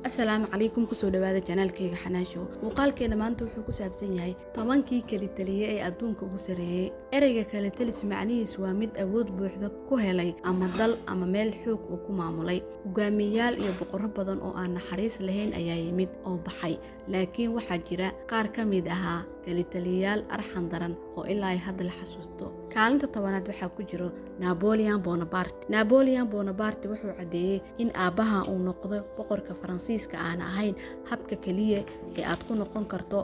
السلام عليكم kusoo dhawaada channelkayga xanaasho muuqaalkeena maanta wuxuu ku saabsan yahay 10kii kali taliye ee adduunka ugu sareeyay ereyga kali talis macnihiisu waa mid awood buuxda ku helay ama dal ama meel xoog uu ku maamulay hogaamiyayaal iyo boqorro badan oo aan naxariis lahayn ayaa yimid oo baxay laakiin waxaa jira qaar ka mid ahaa kali taliyayaal arxan daran oo ilaa hadda la xasuusto kaalinta 10aad waxaa ku jiro Napoleon Bonaparte wuxuu cadeeyay in aabaha uu noqdo boqorka Faransiiska aan ahayn habka kaliya ee aad ku noqon karto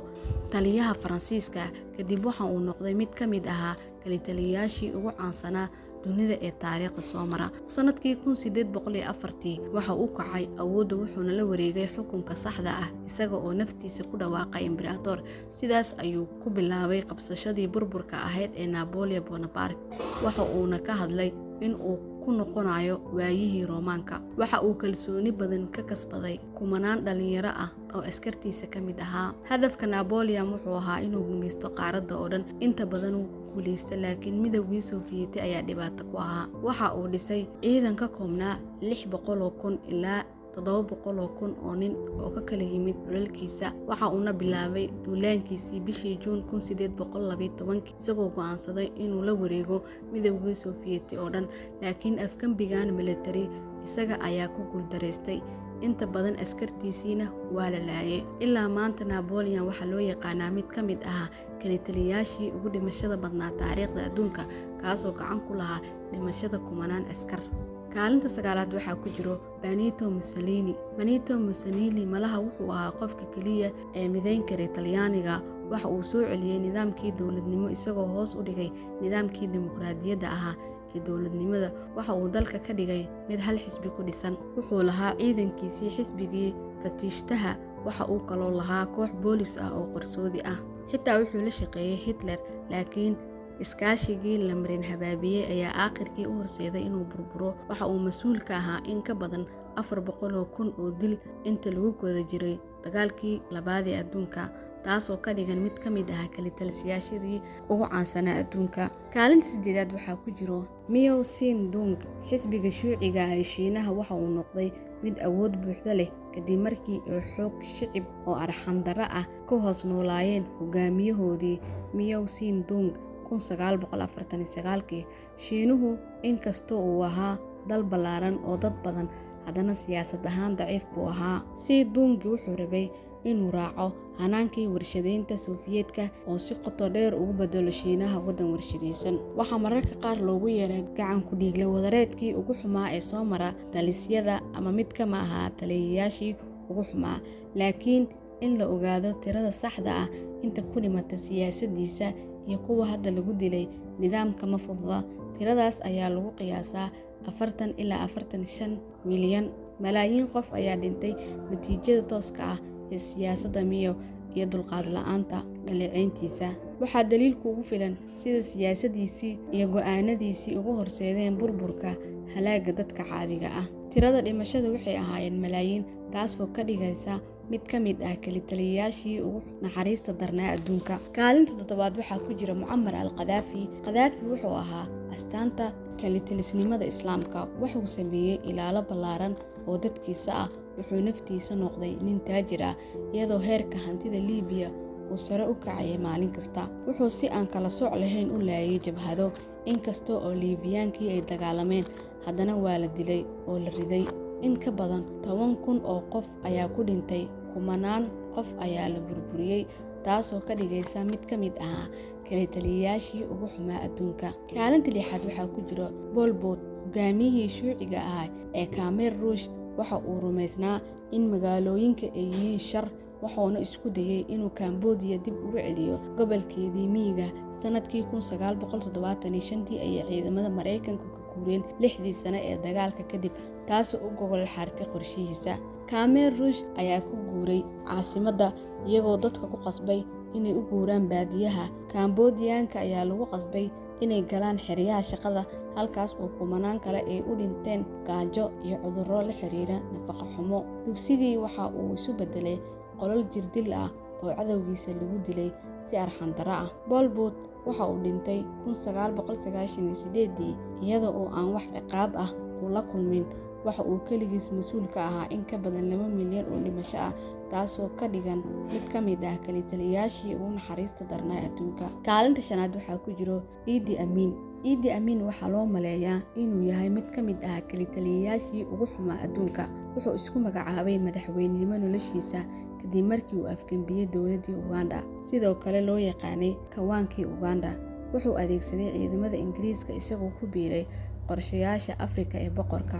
taliyaha Faransiiska kadib waxa uu noqday mid ka mid ahaa kali taliyayaashii ugu caansanaa dunida ee taariikhda soo mara sanadkii 1804 waxa uu kacay awoodda wuxuuna la wareegay xukunka saxda ah isaga oo naftiisa ku dhawaaqay imperator sidaas ayuu ku bilaabay qabsashadii burburka ahayd ee Napoleon Bonaparte waxa uuna ka hadlay in uu ku noqonayo waayihii Roomaanka waxa uu kalsooni badan ka kasbaday kumanaan dhalinyaro ah oo askartiisa ka mid ahaa hadafka Napoleon wuxuu ahaa inuu gumaysto qaaradda oo dhan inta badan uu guulaysta laakiin midowgii Soviyeeti ayaa dhibaato ku ahaa waxa uu dhisay ciidan ka koobnaa 600,000 ilaa 700,000 oo nin oo ka kala yimid dhulalkiisa waxa uuna bilaabay duulaankiisii bishii Juun 1812 isagoo go'aansaday inuu la wareego midowgii Soviyeeti oo dhan laakiin afkambigan military isaga ayaa ku guuldareystay inta badan askartiisiina waa la laayay ilaa maanta Napoleon waxa loo yaqaanaa mid ka mid ah kali taliyayaashii ugu dhimashada badnaa taariikhda adduunka kaasoo gacan ku lahaa dhimashada kumanaan askar kaalinta 9aad waxaa ku jiro Benito Mussolini malaha wuxuu ahaa qofka kaliya ee midayn karay Talyaaniga waxa uu soo celiyay nidaamkii dawladnimo isagoo hoos u dhigay nidaamkii dimuqraadiyadda ahaa ee dawladnimada waxa uu dalka ka dhigay mid hal xisbi ku dhisan wuxuu lahaa ciidankiisii xisbigii fatiishtaha waxa uu kaloo lahaa koox boolis ah oo qarsoodi ah xitaa wuxuu la shaqeeyay Hitler laakiin iskaashigii la marin habaabiyay ayaa aakhirkii u horseeday inuu burburo waxa uu mas'uul ka ahaa in ka badan 400,000 oo dil inta lagu guda jiray dagaalkii labaad ee adduunka taasoo ka dhigan mid ka mid ah kali taliyayaashii ugu caansanaa adduunka kaalinta 8aad waxaa ku jiro Mao Zedong xisbiga shuuciga ah ee Shiinaha waxa uu noqday mid awood buuxda leh kadib markii uu xoog shicib oo arxan darro ah ku hoos noolaayeen hogaamiyahoodii Mao Zedong 1949 Shiinuhu inkastoo uu ahaa dal ballaaran oo dad badan haddana siyaasad ahaan daciif buu ahaa Zedong wuxuu rabay inuu raaco hanaankii warshadeynta Sofiyeetka oo si qoto dheer ugu bedelo Shiinaha wadan warshadeysan waxa mararka qaar loogu yeeray gacan ku dhiigle wadareedkii ugu xumaa ee soo mara talisyada ama mid ka ma aha taliyayaashii ugu xumaa laakiin in la ogaado tirada saxda ah inta ku dhimata siyaasadiisa iyo kuwa hadda lagu dilay nidaamka ma fududa tiradaas ayaa lagu qiyaasaa 40 ilaa 45 milyan malaayiin qof ayaa dhintay natiijada tooska ah ee siyaasadda Mao iyo dulqaad la'aanta dhaleeceyntiisa waxaa daliilku ugu filan sida siyaasadiisii iyo go'aanadiisii ugu horseedeen burburka halaaga dadka caadiga ah tirada dhimashada waxay ahaayeen malaayiin taasoo ka dhigaysa mid ka mid ah kali taliyayaashii ugu naxariista darnaa adduunka kaalinta 7aad waxaa ku jira Muammar al-Qaddafi wuxuu ahaa astaanta kali talisnimada islaamka wuxuu sameeyay ilaalo ballaaran oo dadkiisa ah wuxuu naftiisa noqday nin taajir ah iyadoo heerka hantida Liibiya uu sare u kacay maalin kasta wuxuu si aan kala sooc lahayn u laayay jabhado inkastoo oo Liibiyaankii ay dagaalameen haddana waa la dilay oo la riday in ka badan 10,000 oo qof ayaa ku dhintay kumanaan qof ayaa la burburiyay taasoo ka dhigaysa mid ka mid ah kali taliyayaashii ugu xumaa adduunka kaalinta 6aad waxaa ku jiro Pol Pot hogaamiyihii shuuciga ah ee Khmer Rouge waxa uu rumaysnaa in magaalooyinka ay yihiin shar waxaana isku dayay inuu Cambodia dib ugu celiyo gobolkeedii miyiga sanadkii 1975 ay ciidamada Mareykanku ka guureen 6 sano ee dagaalka kadib taasoo u gogol xaartay qorshihiisa Khmer Rouge ayaa ku guuray caasimadda iyagoo dadka ku qasbay inay u guuraan baadiyaha Cambodianka ayaa lagu qasbay inay galaan xeryaha shaqada halkaas oo kumanaan kale ay u dhinteen gaajo iyo cudurro la xiriira nafaqo xumo dugsigii waxa uu isu bedelay qolal jirdil ah oo cadawgiisa lagu dilay si arxan darro ah Pol Pot waxa uu dhintay 1998 iyadoo aan wax ciqaab ah u la kulmin waxa uu keligiis mas-uul ka ahaa in ka badan 2 milyan oo dhimasho ah, taasoo ka dhigan mid ka mid ah kalitaliyaashii ugu naxariista darnaa adduunka. Kaalinta shanaad waxaa ku jiro Idi Amin. Idi Amin waxaa loo maleeyaa inuu yahay mid ka mid ah kalitaliyaashii ugu xumaa adduunka. Wuxuu isku magacaabay madaxweynenimo noloshiisa kadib markii uu afgembiyey dowladdii Uganda, sidoo kale loo yaqaanay Kawaankii Uganda. Wuxuu adeegsaday ciidamada Ingiriiska isagoo ku biiray qorshayaasha Afrika ee boqorka.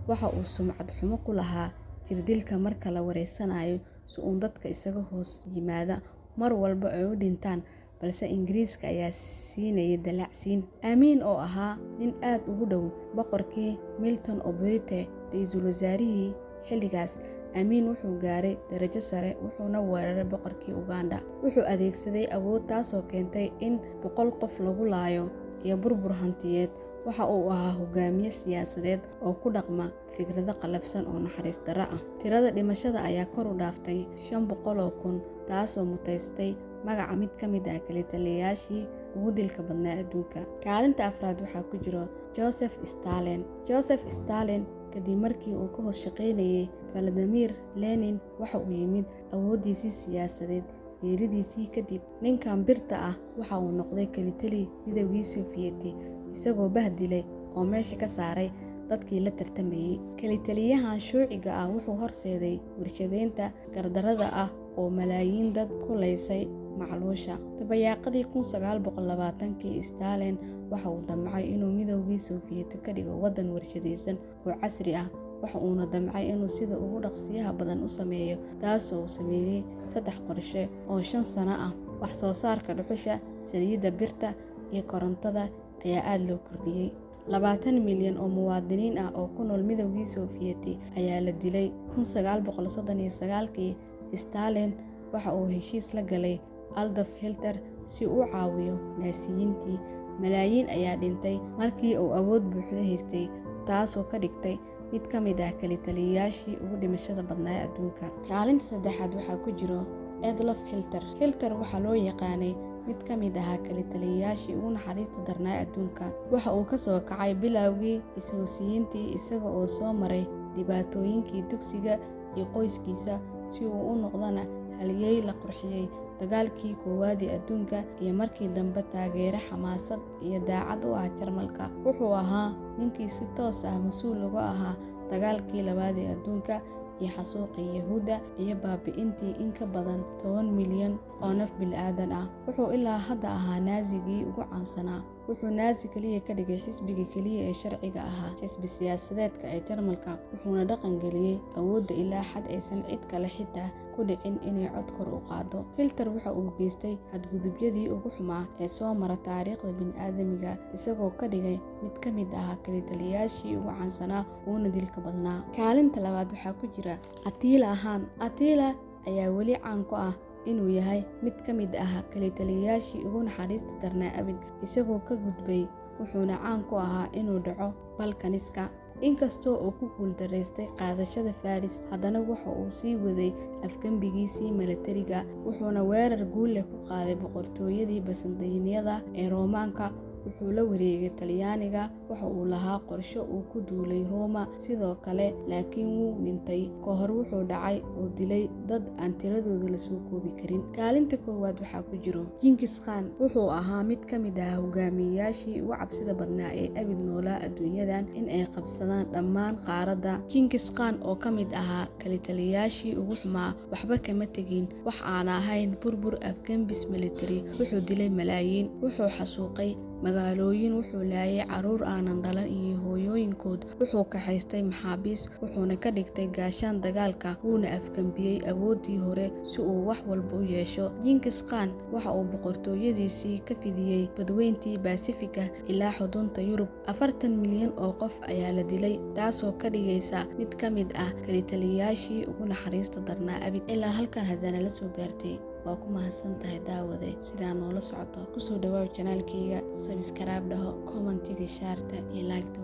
Waxa uu sumcad xumo ku lahaa jirdilka marka la wareysanayo si uu dadka isaga hoos yimaada mar walba ay u dhintaan, balse Ingiriiska ayaa siinayay dalacsiin. Amin oo ahaa nin aad ugu dhow boqorkii Milton Obote, ra'iisul wasaarihii xilligaas, Amin wuxuu gaaray darajo sare wuxuuna weeraray boqorkii Uganda. Wuxuu adeegsaday awood taasoo keentay in 100 qof lagu laayo iyo burbur hantiyeed. Waxa uu ahaa hogaamiye siyaasadeed oo ku dhaqma fikrado qalafsan oo naxariis darro ah. Tirada dhimashada ayaa kor u dhaaftay 500,000, taasoo mutaystay magaca mid ka mid ah kalitaliyaashii ugu dilka badnaa adduunka. Kaalinta afraad waxaa ku jiro Joseph Stalin. Joseph Stalin kadib markii uu ka hoos shaqaynayay Vladimir Lenin, waxa uu yimid awooddiisii siyaasadeed geeridiisii kadib. Ninkan birta ah waxa uu noqday kalitali Midowgii Sofiyeeti, isagoo bahdilay oo meesha ka saaray dadkii la tartamayay. Kalitaliyahan shuuciga ah wuxuu horseeday warshadeynta gardarrada ah oo malaayiin dad ku leysay macluusha. Dabayaaqadii 1920kii, Stalin waxa uu damcay inuu Midowgii Sofiyeeti ka dhigo waddan warshadaysan oo casri ah. Waxa uuna damcay inuu sida ugu dhaqsiyaha badan u sameeyo, taasoo uu sameeyay 3 qorshe oo 5 sano ah. Wax soo saarka dhuxusha, saliidda, birta iyo korontada ayaa aad loo kordhiyay. 20 milyan oo muwaadiniin ah oo ku nool Midowgii Sofiyeeti ayaa la dilay. 1939kii, Stalin waxa uu heshiis la galay Adolf Hitler si uu u caawiyo Naasiyiintii. Malaayiin ayaa dhintay markii uu awood buuxda haystay, taasoo ka dhigtay mid ka mid ah kalitaliyaashii ugu dhimashada badnaa adduunka. Kaalinta saddexaad waxaa ku jiro Adolf Hitler. Hitler waxaa loo yaqaanay mid ka mid ah kalitaliyaashii ugu naxariista darnaa adduunka. Waxa uu ka soo kacay bilowgii is-hoosiyiintii isaga oo soo maray dhibaatooyinkii dugsiga iyo qoyskiisa si uu u noqdana halyeey la qurxiyay dagaalkii koowaad ee adduunka iyo markii dambe taageere xamaasad iyo daacad u ah Jarmalka. Wuxuu ahaa ninkii si toos ah mas'uul uga ahaa dagaalkii labaad ee adduunka iyo xasuuqii Yahuudda iyo baabi'intii in ka badan 10 milyan oo naf bilaadan ah. Wuxuu ilaa hadda ahaa Naazigii ugu caansanaa. Wuxuu Naazi kaliya ka dhigay xisbiga kaliya ee sharciga ahaa xisbi siyaasadeedka ee Jarmalka, wuxuuna dhaqan geliyay awoodda ilaa xad aysan cid kale xitaa ku dhicin inay cod kor u qaado. Hitler waxa uu geystay xadgudubyadii ugu xumaa ee soo mara taariikhda bini'aadamka, isagoo ka dhigay mid ka mid ah kalitaliyaashii ugu caansanaa uuna dilka badnaa. Kaalinta labaad waxaa ku jira Attila Hun. Attila ayaa weli caan ku ah inuu yahay mid ka mid ah kalitaliyaashii ugu naxariista darnaa abid, isagoo ka gudbay wuxuuna caan ku ahaa inuu dhaco Balkaniska. Inkastoo uu ku guuldareystay qaadashada Faris, haddana waxa uu sii waday afgembigiisii milatariga, wuxuuna weerar guul leh ku qaaday boqortooyadii Byzantiiniyada ee Roomaanka. Wuxuu la wareegay Talyaaniga. Waxa uu lahaa qorshe uu ku duulay Roma sidoo kale, laakiin wuu dhintay ka hor. Wuxuu dhacay oo dilay dad aan tiradooda la soo koobi karin. Kaalinta koowaad waxaa ku jiro Genghis Khan. Wuxuu ahaa mid ka mid ah hogaamiyayaashii ugu cabsida badnaa ee abid noolaa adduunyadan in ay qabsadaan dhammaan qaaradda. Genghis Khan oo ka mid ahaa kalitaliyaashii ugu xumaa, waxba kama tegin wax aan ahayn burbur afgembis military. Wuxuu dilay malaayiin, wuxuu xasuuqay magaalooyin, wuxuu laayay caruur aanan dhalan iyo hooyooyinkood, wuxuu kaxaystay maxaabiis, wuxuuna ka dhigtay gaashaan dagaalka, wuuna afgembiyey awooddii hore si uu wax walba u yeesho. Genghis Khan waxa uu boqortooyadiisii ka fidiyey badweyntii Baasifika ilaa xudunta Yurub. 40 milyan oo qof ayaa la dilay, taasoo ka dhigaysa mid ka mid ah kalitaliyaashii ugu naxariista darnaa abid. Ilaa halkan haddana la soo gaartay, waa ku mahadsantahay daawade. sidaa noola socoto kusoo dhawaaw janaalkayga, subscribe dhaho, commentiga shaarta iyo like-ta.